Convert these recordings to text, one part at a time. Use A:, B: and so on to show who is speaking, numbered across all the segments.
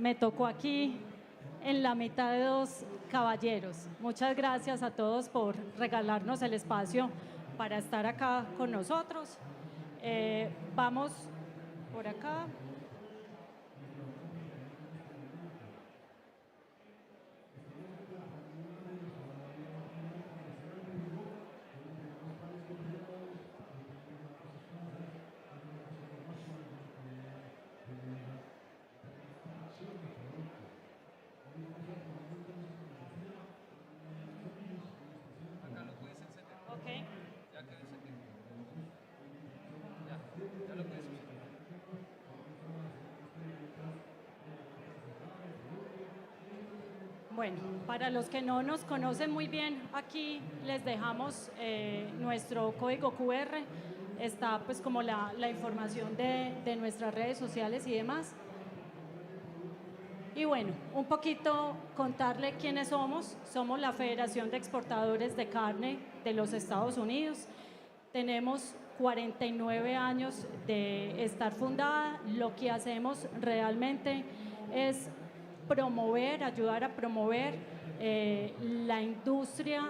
A: me tocó aquí en la mitad de dos caballeros. Muchas gracias a todos por regalarnos el espacio para estar acá con nosotros. Vamos por acá.
B: Acá lo puedes encender.
A: Ok.
B: Ya quedó encendido. Ya lo puedes usar.
A: Bueno, para los que no nos conocen muy bien, aquí les dejamos nuestro código QR. Está pues como la información de nuestras redes sociales y demás. Y bueno, un poquito contarle quiénes somos. Somos la Federación de Exportadores de Carne de los Estados Unidos. Tenemos 49 años de estar fundada. Lo que hacemos realmente es promover, ayudar a promover la industria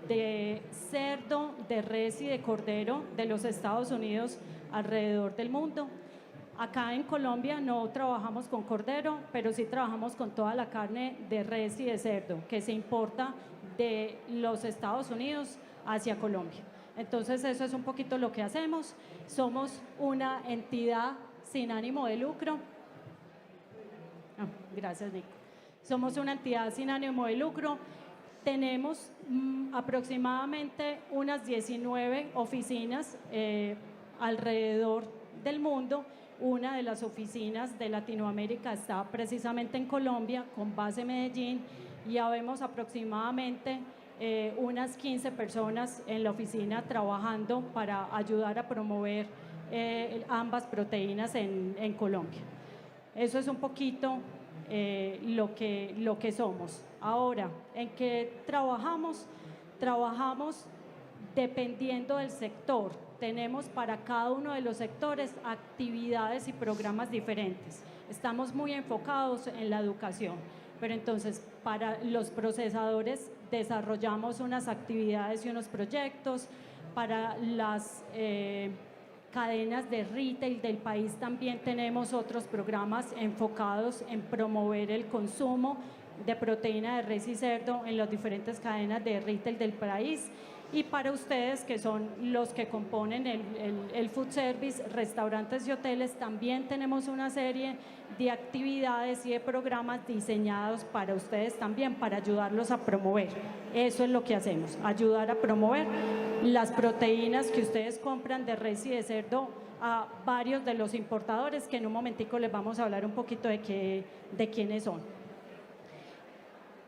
A: de cerdo, de res y de cordero de los Estados Unidos alrededor del mundo. Acá en Colombia no trabajamos con cordero, pero sí trabajamos con toda la carne de res y de cerdo que se importa de los Estados Unidos hacia Colombia. Entonces eso es un poquito lo que hacemos. Somos una entidad sin ánimo de lucro. Gracias, Nico. Somos una entidad sin ánimo de lucro. Tenemos aproximadamente unas 19 oficinas alrededor del mundo. Una de las oficinas de Latinoamérica está precisamente en Colombia, con base en Medellín, y ya vemos aproximadamente unas 15 personas en la oficina trabajando para ayudar a promover ambas proteínas en Colombia. Eso es un poquito lo que somos. Ahora, ¿en qué trabajamos? Trabajamos dependiendo del sector. Tenemos para cada uno de los sectores actividades y programas diferentes. Estamos muy enfocados en la educación, pero entonces para los procesadores desarrollamos unas actividades y unos proyectos. Para las cadenas de retail del país también tenemos otros programas enfocados en promover el consumo de proteína de res y cerdo en las diferentes cadenas de retail del país. Y para ustedes, que son los que componen el food service, restaurantes y hoteles, también tenemos una serie de actividades y de programas diseñados para ustedes también, para ayudarlos a promover. Eso es lo que hacemos, ayudar a promover las proteínas que ustedes compran de res y de cerdo a varios de los importadores, que en un momentico les vamos a hablar un poquito de quiénes son.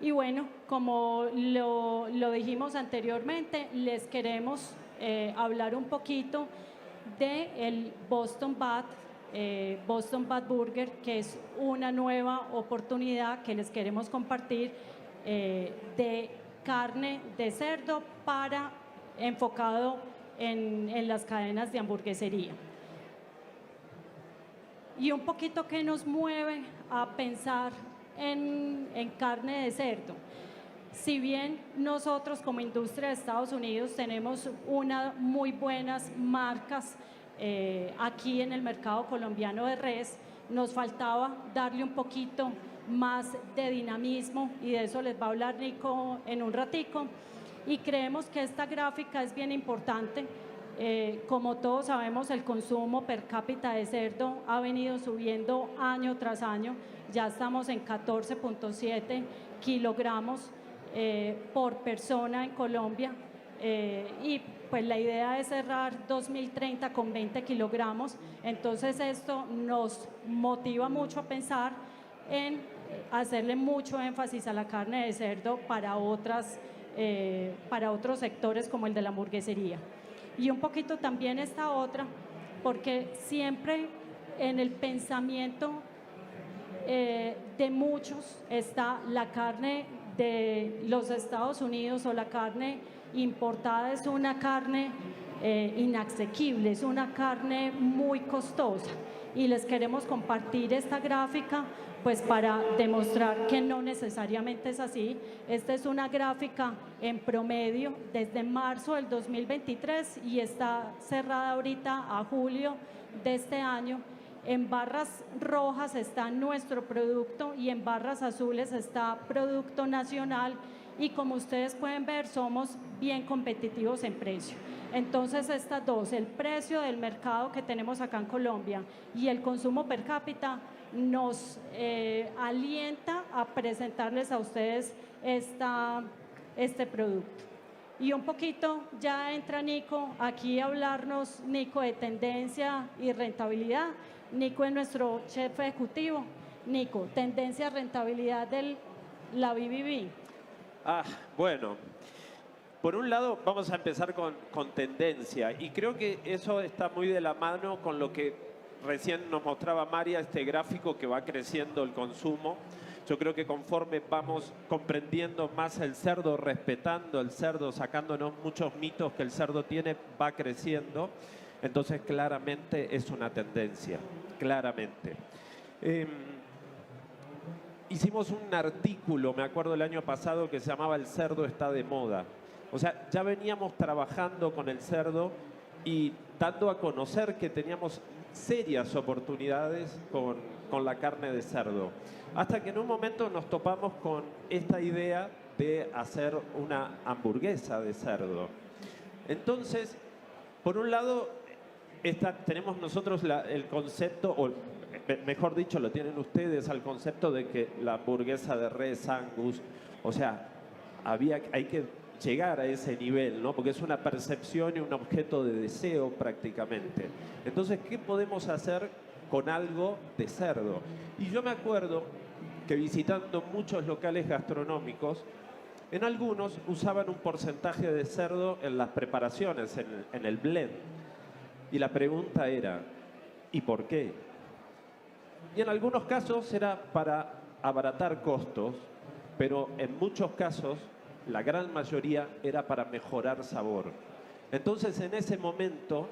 A: Y bueno, como lo dijimos anteriormente, les queremos hablar un poquito del Boston Bat Burger, que es una nueva oportunidad que les queremos compartir de carne de cerdo enfocado en las cadenas de hamburguesería. Y un poquito que nos mueve a pensar en carne de cerdo. Si bien nosotros como industria de Estados Unidos tenemos unas muy buenas marcas aquí en el mercado colombiano de res, nos faltaba darle un poquito más de dinamismo, y de eso les va a hablar Nico en un ratico. Y creemos que esta gráfica es bien importante. Como todos sabemos, el consumo per cápita de cerdo ha venido subiendo año tras año. Ya estamos en 14.7 kilogramos por persona en Colombia, y pues la idea es cerrar 2030 con 20 kilogramos. Entonces esto nos motiva mucho a pensar en hacerle mucho énfasis a la carne de cerdo para otros sectores como el de la hamburguesería. Y un poquito también esta otra, porque siempre en el pensamiento de muchos está la carne de los Estados Unidos, o la carne importada es una carne inasequible, es una carne muy costosa. Y les queremos compartir esta gráfica pues para demostrar que no necesariamente es así. Esta es una gráfica en promedio desde marzo del 2023 y está cerrada ahorita a julio de este año. En barras rojas está nuestro producto y en barras azules está producto nacional, y como ustedes pueden ver somos bien competitivos en precio. Entonces estas dos, el precio del mercado que tenemos acá en Colombia y el consumo per cápita, nos alienta a presentarles a ustedes este producto. Y un poquito ya entra Nico aquí a hablarnos, Nico, de tendencia y rentabilidad. Nico es nuestro chef ejecutivo. Nico, tendencia, rentabilidad de la BBB.
C: Bueno, por un lado vamos a empezar con tendencia, y creo que eso está muy de la mano con lo que recién nos mostraba María, este gráfico que va creciendo el consumo. Yo creo que conforme vamos comprendiendo más el cerdo, respetando el cerdo, sacándonos muchos mitos que el cerdo tiene, va creciendo. Entonces claramente es una tendencia, claramente. Hicimos un artículo, me acuerdo el año pasado, que se llamaba El cerdo está de moda. O sea, ya veníamos trabajando con el cerdo y dando a conocer que teníamos serias oportunidades con la carne de cerdo. Hasta que en un momento nos topamos con esta idea de hacer una hamburguesa de cerdo. Entonces, por un lado, tenemos nosotros el concepto, o mejor dicho, lo tienen ustedes, al concepto de que la hamburguesa de res Angus, o sea, hay que llegar a ese nivel, ¿no? Porque es una percepción y un objeto de deseo prácticamente. Entonces, ¿qué podemos hacer con algo de cerdo? Y yo me acuerdo que visitando muchos locales gastronómicos, en algunos usaban un porcentaje de cerdo en las preparaciones, en el blend. Y la pregunta era, ¿y por qué? Y en algunos casos era para abaratar costos, pero en muchos casos, la gran mayoría, era para mejorar sabor. Entonces, en ese momento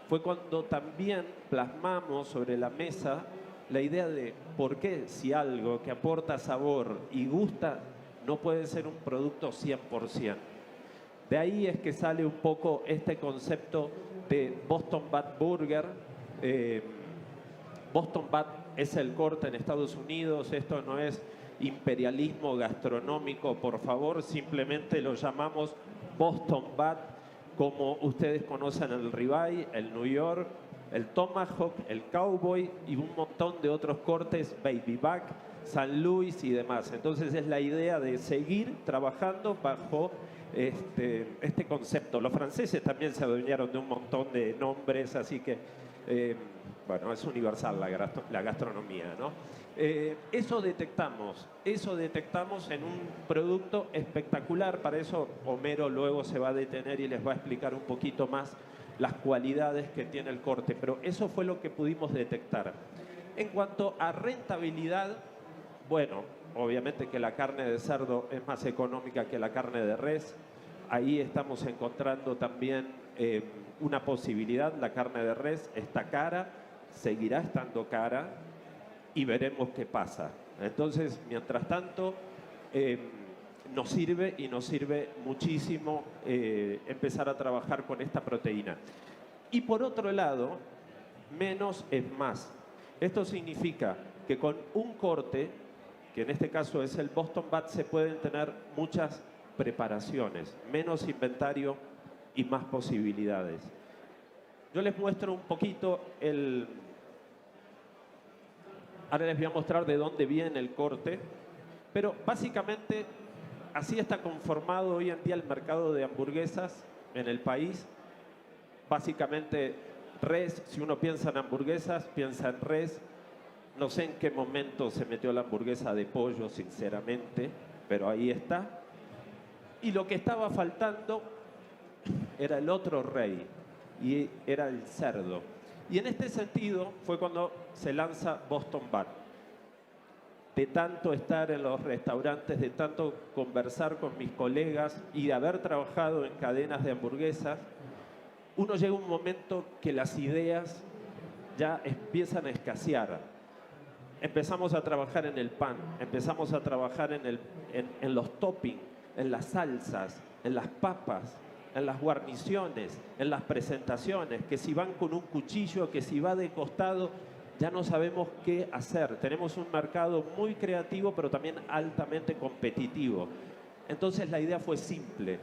C: fue cuando también plasmamos sobre la mesa la idea de por qué, si algo que aporta sabor y gusta no puede ser un producto 100%. De ahí es que sale un poco este concepto de Boston Bat Burger. Boston Bat es el corte en Estados Unidos, esto no es imperialismo gastronómico, por favor, simplemente lo llamamos Boston Bat, como ustedes conocen el ribeye, el New York, el tomahawk, el cowboy y un montón de otros cortes, baby back, San Luis y demás. Entonces es la idea de seguir trabajando bajo este concepto. Los franceses también se adueñaron de un montón de nombres, así que bueno, es universal la gastronomía, ¿no? Eso detectamos en un producto espectacular. Para eso Homero luego se va a detener y les va a explicar un poquito más las cualidades que tiene el corte, pero eso fue lo que pudimos detectar. En cuanto a rentabilidad, bueno, obviamente que la carne de cerdo es más económica que la carne de res. Ahí estamos encontrando también una posibilidad. La carne de res está cara, seguirá estando cara y veremos qué pasa. Entonces, mientras tanto, nos sirve muchísimo empezar a trabajar con esta proteína. Y por otro lado, menos es más. Esto significa que con un corte, que en este caso es el Boston Bat, se pueden tener muchas preparaciones, menos inventario y más posibilidades. Yo les muestro un poquito ahora les voy a mostrar de dónde viene el corte, pero básicamente así está conformado hoy en día el mercado de hamburguesas en el país. Básicamente res, si uno piensa en hamburguesas, piensa en res. No sé en qué momento se metió la hamburguesa de pollo, sinceramente, pero ahí está. Y lo que estaba faltando era el otro rey, y era el cerdo. Y en este sentido fue cuando se lanza Boston Bat. De tanto estar en los restaurantes, de tanto conversar con mis colegas y de haber trabajado en cadenas de hamburguesas, uno llega a un momento que las ideas ya empiezan a escasear. empezamos a trabajar en el pan, empezamos a trabajar en los toppings, en las salsas, en las papas, en las guarniciones, en las presentaciones, que si van con un cuchillo, que si va de costado, ya no sabemos qué hacer. Tenemos un mercado muy creativo, pero también altamente competitivo. Entonces la idea fue simple.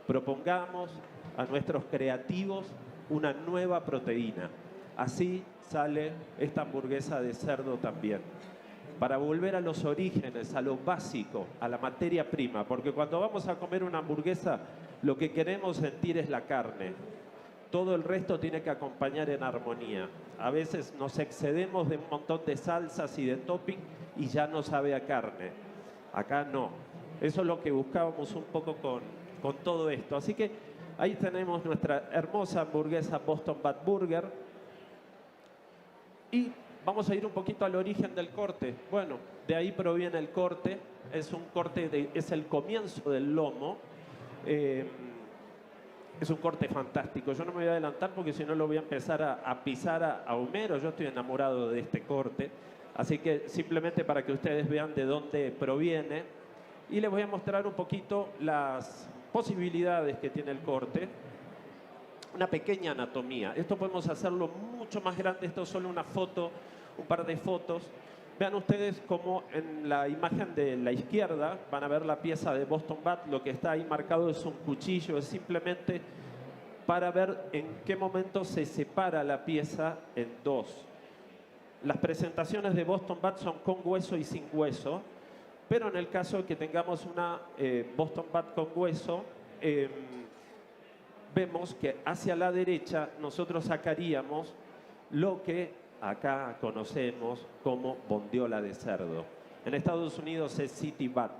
C: Propongamos a nuestros creativos una nueva proteína. Así sale esta hamburguesa de cerdo también. Para volver a los orígenes, a lo básico, a la materia prima. Porque cuando vamos a comer una hamburguesa, lo que queremos sentir es la carne. Todo el resto tiene que acompañar en armonía. A veces nos excedemos de un montón de salsas y de topping y ya no sabe a carne. Acá no. Eso es lo que buscábamos un poco con todo esto. Así que ahí tenemos nuestra hermosa hamburguesa Boston Bat Burger. Y vamos a ir un poquito al origen del corte. Bueno, de ahí proviene el corte. Es un corte, es el comienzo del lomo. Es un corte fantástico. Yo no me voy a adelantar porque si no lo voy a empezar a pisar a Homero. Yo estoy enamorado de este corte. Así que simplemente para que ustedes vean de dónde proviene. Y les voy a mostrar un poquito las posibilidades que tiene el corte. Una pequeña anatomía. Esto podemos hacerlo mucho más grande. Esto es solo una foto, un par de fotos. Vean ustedes cómo en la imagen de la izquierda van a ver la pieza de Boston Bat. Lo que está ahí marcado es un cuchillo. Es simplemente para ver en qué momento se separa la pieza en dos. Las presentaciones de Boston Bat son con hueso y sin hueso. Pero en el caso de que tengamos una Boston Bat con hueso, vemos que hacia la derecha nosotros sacaríamos lo que acá conocemos como bondiola de cerdo. En Estados Unidos es City Bat.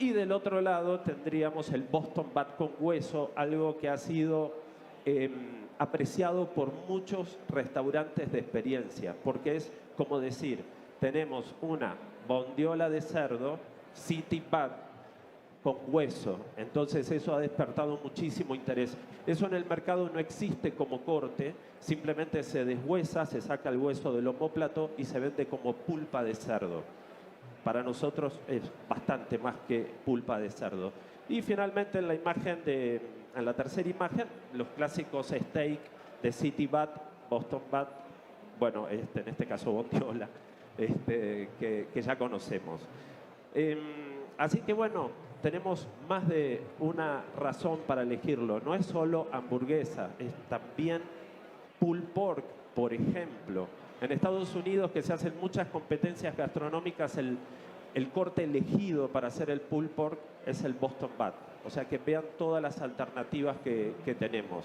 C: Y del otro lado tendríamos el Boston Bat con hueso, algo que ha sido apreciado por muchos restaurantes de experiencia, porque es como decir, tenemos una bondiola de cerdo, City Bat, con hueso. Entonces eso ha despertado muchísimo interés. Eso en el mercado no existe como corte, simplemente se deshuesa, se saca el hueso del omóplato y se vende como pulpa de cerdo. Para nosotros es bastante más que pulpa de cerdo. Y finalmente en la imagen en la tercera imagen, los clásicos steak de City Bat, Boston Bat, bueno, en este caso bondiola, que ya conocemos. Así que bueno, tenemos más de una razón para elegirlo. No es solo hamburguesa, es también pulled pork, por ejemplo. En Estados Unidos, que se hacen muchas competencias gastronómicas, el corte elegido para hacer el pulled pork es el Boston Bat. O sea que vean todas las alternativas que tenemos.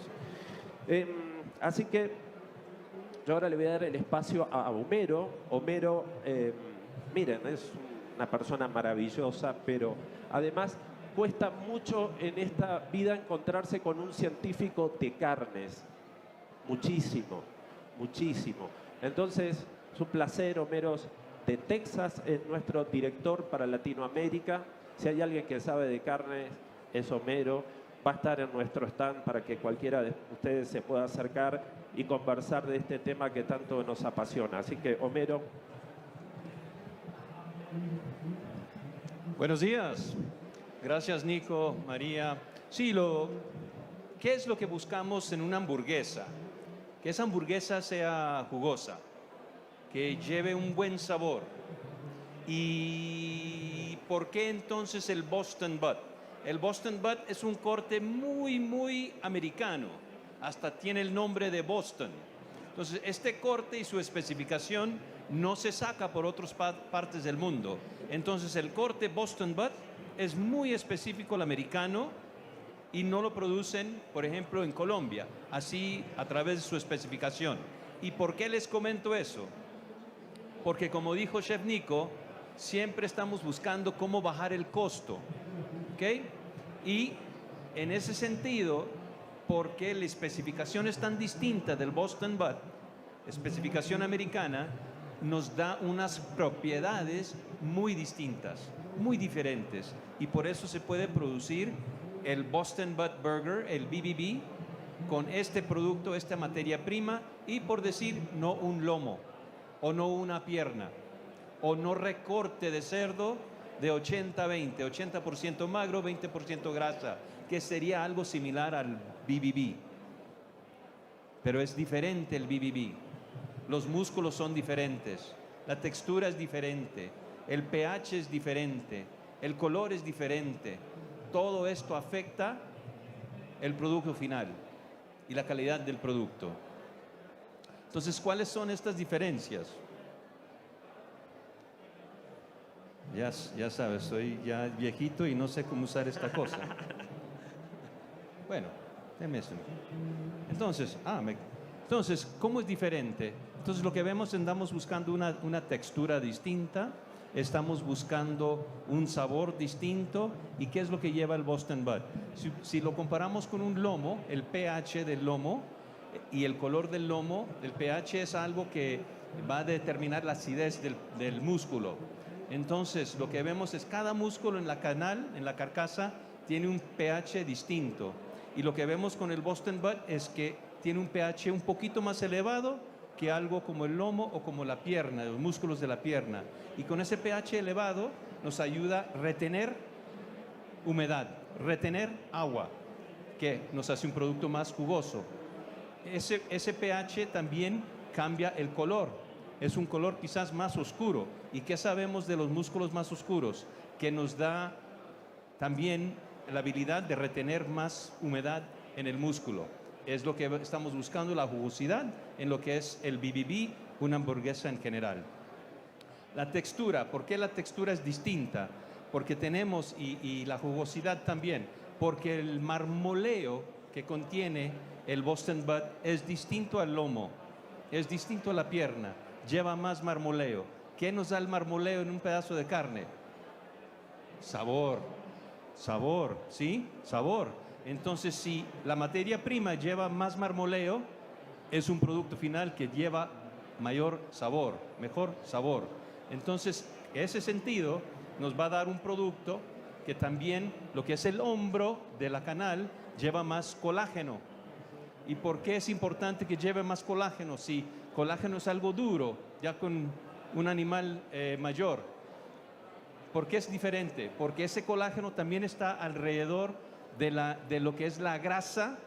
C: Así que yo ahora le voy a dar el espacio a Homero. Homero, miren, es una persona maravillosa, pero además cuesta mucho en esta vida encontrarse con un científico de carnes. Muchísimo, muchísimo. Entonces, es un placer. Homero de Texas es nuestro director para Latinoamérica. Si hay alguien que sabe de carnes, es Homero. Va a estar en nuestro stand para que cualquiera de ustedes se pueda acercar y conversar de este tema que tanto nos apasiona. Así que, Homero.
D: Buenos días. Gracias, Nico, María. Sí, ¿qué es lo que buscamos en una hamburguesa? Que esa hamburguesa sea jugosa, que lleve un buen sabor. ¿Y por qué entonces el Boston Butt? El Boston Butt es un corte muy, muy americano. Hasta tiene el nombre de Boston. Entonces, este corte y su especificación no se saca por otras partes del mundo. Entonces, el corte Boston Butt es muy específico al americano y no lo producen, por ejemplo, en Colombia, así a través de su especificación. ¿Y por qué les comento eso? Porque, como dijo Chef Nico, siempre estamos buscando cómo bajar el costo, ¿ok? Y en ese sentido, porque la especificación es tan distinta del Boston Butt, especificación americana, nos da unas propiedades muy distintas, muy diferentes, y por eso se puede producir el Boston Butt Burger, el BBB, con este producto, esta materia prima, y por decir, no un lomo. o no una pierna, o no recorte de cerdo de 80-20, 80% magro, 20% grasa, que sería algo similar al BBB. Pero es diferente el BBB. Los músculos son diferentes, la textura es diferente, el pH es diferente, el color es diferente. Todo esto afecta el producto final y la calidad del producto. Entonces, ¿cuáles son estas diferencias? Ya sabes, soy ya viejito y no sé cómo usar esta cosa. Bueno, déjame eso. Entonces, ¿cómo es diferente? Entonces, lo que vemos, andamos buscando una textura distinta, estamos buscando un sabor distinto. ¿Y qué es lo que lleva el Boston Butt? Si lo comparamos con un lomo, el pH del lomo y el color del lomo, el pH es algo que va a determinar la acidez del músculo. Entonces, lo que vemos es cada músculo en la canal, en la carcasa, tiene un pH distinto. Y lo que vemos con el Boston Butt es que tiene un pH un poquito más elevado que algo como el lomo o como la pierna, los músculos de la pierna. Y con ese pH elevado nos ayuda a retener humedad, retener agua, que nos hace un producto más jugoso. Ese pH también cambia el color. Es un color quizás más oscuro. ¿Y qué sabemos de los músculos más oscuros? Que nos da también la habilidad de retener más humedad en el músculo. Es lo que estamos buscando, la jugosidad en lo que es el BBB, una hamburguesa en general. La textura, ¿por qué la textura es distinta? Porque tenemos, y la jugosidad también, porque el marmoleo que contiene el Boston Butt es distinto al lomo, es distinto a la pierna, lleva más marmoleo. ¿Qué nos da el marmoleo en un pedazo de carne? Sabor, ¿sí? Sabor. Entonces, si la materia prima lleva más marmoleo, es un producto final que lleva mayor sabor, mejor sabor. Entonces, ese sentido nos va a dar un producto que también, lo que es el hombro de la canal, lleva más colágeno. ¿Y por qué es importante que lleve más colágeno? Si colágeno es algo duro, ya con un animal mayor. ¿Por qué es diferente? Porque ese colágeno también está alrededor de lo que es la grasa,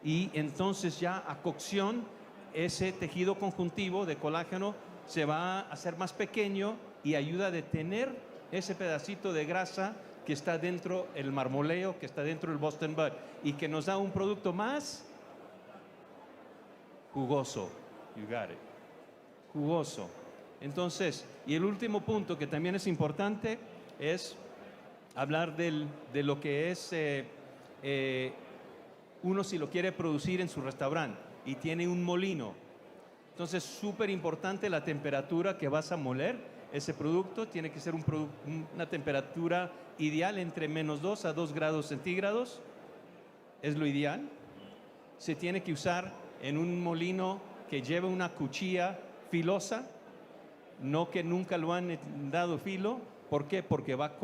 D: y entonces ya a cocción ese tejido conjuntivo de colágeno se va a hacer más pequeño y ayuda a detener ese pedacito de grasa que está dentro el marmoleo, que está dentro del Boston Butt, y que nos da un producto más jugoso. You got it. Jugoso. Entonces, y el último punto que también es importante es hablar de lo que es uno si lo quiere producir en su restaurante y tiene un molino. Entonces, súper importante la temperatura que vas a moler ese producto. Tiene que ser una temperatura ideal entre -2 a 2 grados centígrados. Es lo ideal. Se tiene que usar en un molino que lleve una cuchilla filosa, no que nunca lo han dado filo. ¿Por qué? Porque va a